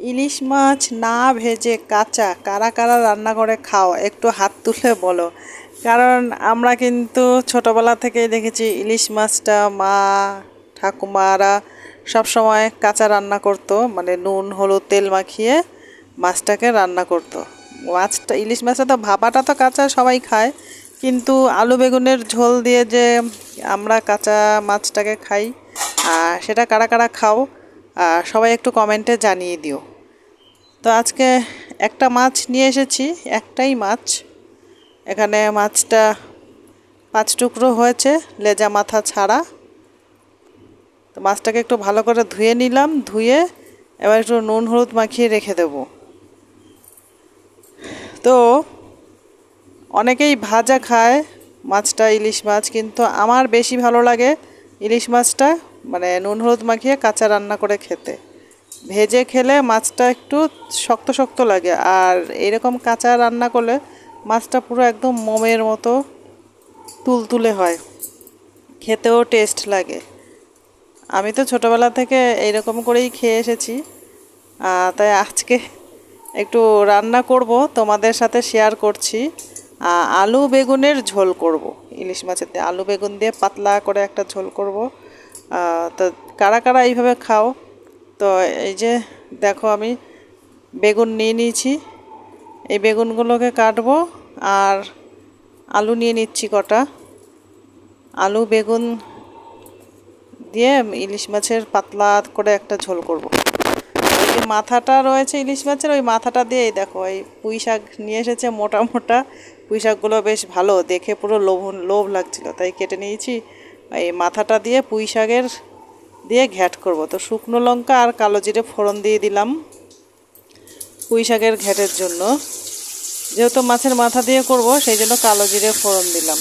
ইলিশ মাছ না ভেজে কাঁচা কারা কারা রান্না করে খাও একটু হাত তুলে বলো। কারণ আমরা কিন্তু ছোটবেলা থেকেই দেখেছি ইলিশ মাছটা মা ঠাকুমারা সব সময় কাঁচা রান্না করতো, মানে নুন হলুদ তেল মাখিয়ে মাছটাকে রান্না করতো। মাছটা ইলিশ মাছটা তো ভাপাটা তো কাঁচা সবাই খায়, কিন্তু আলু বেগুনের ঝোল দিয়ে যে আমরা কাঁচা মাছটাকে খাই, সেটা কারা কারা খাও সবাই একটু কমেন্টে জানিয়ে দিও। তো আজকে একটা মাছ নিয়ে এসেছি, একটাই মাছ। এখানে মাছটা 5 টুকরো হয়েছে, লেজা মাথা ছাড়া। তো মাছটাকে একটু ভালো করে ধুয়ে নিলাম, ধুয়ে এবার একটু নুন হলুদ মাখিয়ে রেখে দেব। তো অনেকেই ভাজা খায় মাছটা, ইলিশ মাছ, কিন্তু আমার বেশি ভালো লাগে ইলিশ মাছটা মানে নুন হলুদ মাখিয়ে কাঁচা রান্না করে খেতে। ভেজে খেলে মাছটা একটু শক্ত শক্ত লাগে, আর এরকম কাঁচা রান্না করলে মাছটা পুরো একদম মোমের মতো তুলতুলে হয়, খেতেও টেস্ট লাগে। আমি তো ছোটবেলা থেকে এইরকম করেই খেয়ে এসেছি, তাই আজকে একটু রান্না করব, তোমাদের সাথে শেয়ার করছি। আলু বেগুনের ঝোল করব, ইলিশ মাছেতে আলু বেগুন দিয়ে পাতলা করে একটা ঝোল করব। তো কারা কারা এইভাবে খাও? তো এই যে দেখো, আমি বেগুন নিয়ে নিয়েছি, এই বেগুনগুলোকে কাটবো। আর আলু নিয়ে নিচ্ছি কটা, আলু বেগুন দিয়ে ইলিশ মাছের পাতলা করে একটা ঝোল করব। ওই যে মাথাটা রয়েছে ইলিশ মাছের, ওই মাথাটা দিয়ে এই দেখো এই পুঁই শাক নিয়ে এসেছে, মোটা মোটা পুঁই শাকগুলো বেশ ভালো দেখে, পুরো লোভ লাগছিল, তাই কেটে নিয়েছি। এই মাথাটা দিয়ে পুঁই শাকের দিয়ে ঘ্যাট করব। তো শুকনো লঙ্কা আর কালো জিরে ফোড়ন দিয়ে দিলাম পুঁই শাকের ঘ্যাটের জন্য। যেহেতু মাছের মাথা দিয়ে করব, সেই জন্য কালো জিরে ফোড়ন দিলাম।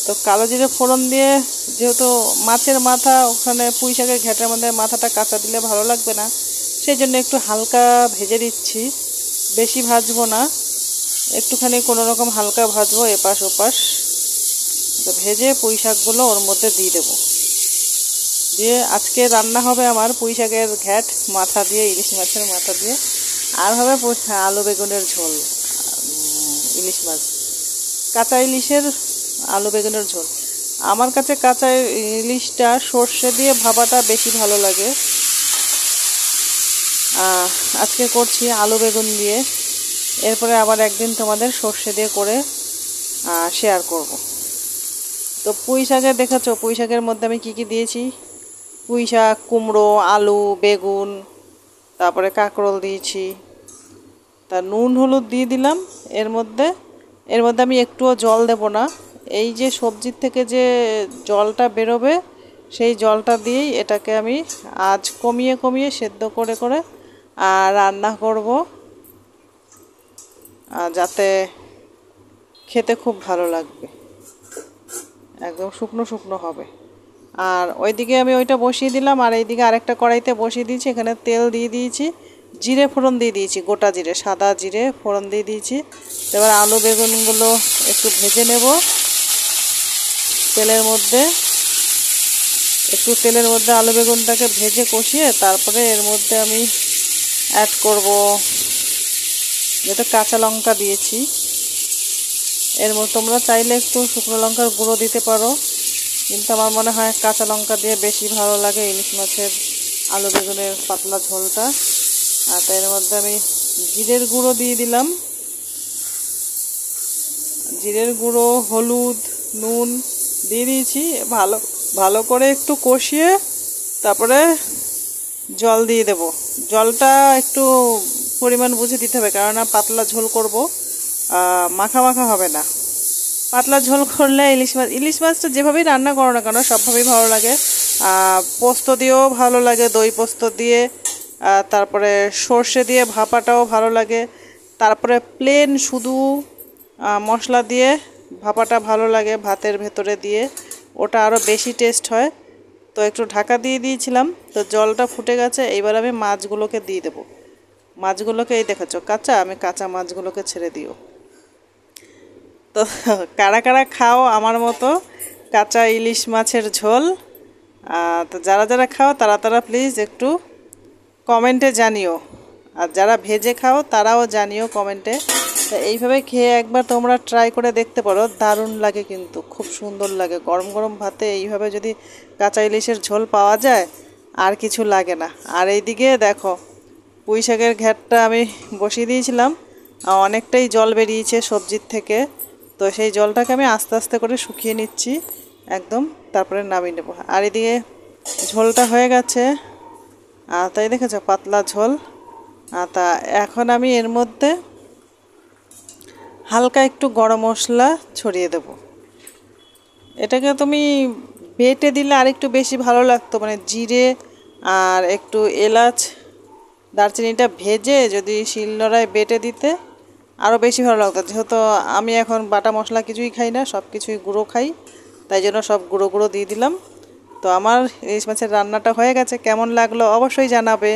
তো কালো জিরে ফোড়ন দিয়ে, যেহেতু মাছের মাথা ওখানে পুঁই শাকের ঘ্যাটের মধ্যে মাথাটা কাঁচা দিলে ভালো লাগবে না, সেই জন্য একটু হালকা ভেজে দিচ্ছি, বেশি ভাজবো না, একটুখানি কোনো রকম হালকা ভাজবো এপাশ ওপাশ। তো ভেজে পুঁই শাকগুলো ওর মধ্যে দিয়ে দেবো। দিয়ে আজকে রান্না হবে আমার পুঁই শাকের ঘ্যাট মাথা দিয়ে, ইলিশ মাছের মাথা দিয়ে। আর হবে আলু বেগুনের ঝোল, ইলিশ মাছ, কাঁচা ইলিশের আলু বেগুনের ঝোল। আমার কাছে কাঁচা ইলিশটা সর্ষে দিয়ে ভাপাটা বেশি ভালো লাগে। আজকে করছি আলু বেগুন দিয়ে, এরপরে আবার একদিন তোমাদের সর্ষে দিয়ে করে শেয়ার করব। তো পুঁই শাকে দেখেছো, পুঁই শাকের মধ্যে আমি কি কি দিয়েছি? পুঁই শাক, কুমড়ো, আলু, বেগুন, তারপরে কাঁকরোল দিয়েছি। তা নুন হলুদ দিয়ে দিলাম এর মধ্যে। এর মধ্যে আমি একটুও জল দেব না, এই যে সবজির থেকে যে জলটা বেরোবে সেই জলটা দিয়েই এটাকে আমি আজ কমিয়ে কমিয়ে সেদ্ধ করে করে রান্না করব, যাতে খেতে খুব ভালো লাগবে, একদম শুকনো শুকনো হবে। আর ওইদিকে আমি ওইটা বসিয়ে দিলাম, আর এইদিকে আরেকটা কড়াইতে বসিয়ে দিয়েছি, এখানে তেল দিয়ে দিয়েছি, জিরে ফোড়ন দিয়ে দিয়েছি, গোটা জিরে, সাদা জিরে ফোড়ন দিয়ে দিয়েছি। এবার আলু বেগুনগুলো একটু ভেজে নেব তেলের মধ্যে। একটু তেলের মধ্যে আলু বেগুনটাকে ভেজে কষিয়ে তারপরে এর মধ্যে আমি অ্যাড করব, যেটা কাঁচা লঙ্কা দিয়েছি। এর মধ্যে তোমরা চাইলে একটু শুকনো লঙ্কার গুঁড়ো দিতে পারো, কিন্তু আমার মনে হয় কাঁচা লঙ্কা দিয়ে বেশি ভালো লাগে ইলিশ মাছের আলু বেগুনের পাতলা ঝোলটা। আর তাই এর মধ্যে আমি জিরের গুঁড়ো দিয়ে দিলাম, জিরের গুঁড়ো, হলুদ, নুন দিয়ে দিয়েছি। ভালো ভালো করে একটু কষিয়ে তারপরে জল দিয়ে দেব। জলটা একটু পরিমাণ বুঝে দিতে হবে, কেননা পাতলা ঝোল করব, মাখা মাখা হবে না। পাতলা ঝোল করলে ইলিশ মাছটা যেভাবেই রান্না করো না কেন সবভাবেই ভালো লাগে। পোস্ত দিয়েও ভালো লাগে, দই পোস্ত দিয়ে, তারপরে সর্ষে দিয়ে ভাপাটাও ভালো লাগে, তারপরে প্লেন শুধু মশলা দিয়ে ভাপাটা ভালো লাগে ভাতের ভেতরে দিয়ে, ওটা আরও বেশি টেস্ট হয়। তো একটু ঢাকা দিয়ে দিয়েছিলাম, তো জলটা ফুটে গেছে। এইবার আমি মাছগুলোকে দিয়ে দেবো। মাছগুলোকে এই দেখাচ্ছ কাঁচা, আমি কাঁচা মাছগুলোকে ছেড়ে দিও। তো কারা কারা খাও আমার মতো কাঁচা ইলিশ মাছের ঝোল? তো যারা যারা খাও তারা তারা প্লিজ একটু কমেন্টে জানিও, আর যারা ভেজে খাও তারাও জানিও কমেন্টে। তো এইভাবে খেয়ে একবার তোমরা ট্রাই করে দেখতে পারো, দারুণ লাগে কিন্তু, খুব সুন্দর লাগে। গরম গরম ভাতে এইভাবে যদি কাঁচা ইলিশের ঝোল পাওয়া যায় আর কিছু লাগে না। আর এইদিকে দেখো পুঁই শাকের ঘ্যাটটা আমি বসিয়ে দিয়েছিলাম, অনেকটাই জল বেরিয়েছে সবজির থেকে। তো সেই জলটাকে আমি আস্তে আস্তে করে শুকিয়ে নিচ্ছি একদম, তারপরে নামিয়ে নেব। আর এদিকে ঝোলটা হয়ে গেছে, তাই দেখেছো পাতলা ঝোল। তা এখন আমি এর মধ্যে হালকা একটু গরম মশলা ছড়িয়ে দেব। এটাকে তুমি বেটে দিলে আর একটু বেশি ভালো লাগতো, মানে জিরে আর একটু এলাচ দারচিনিটা ভেজে যদি শিলনোড়ায় বেটে দিতে আরও বেশি ভালো লাগতো। যেহেতু আমি এখন বাটা মশলা কিছুই খাই না, সব কিছুই গুঁড়ো খাই, তাই জন্য সব গুঁড়ো গুঁড়ো দিয়ে দিলাম। তো আমার ইলিশ মাছের রান্নাটা হয়ে গেছে, কেমন লাগলো অবশ্যই জানাবে।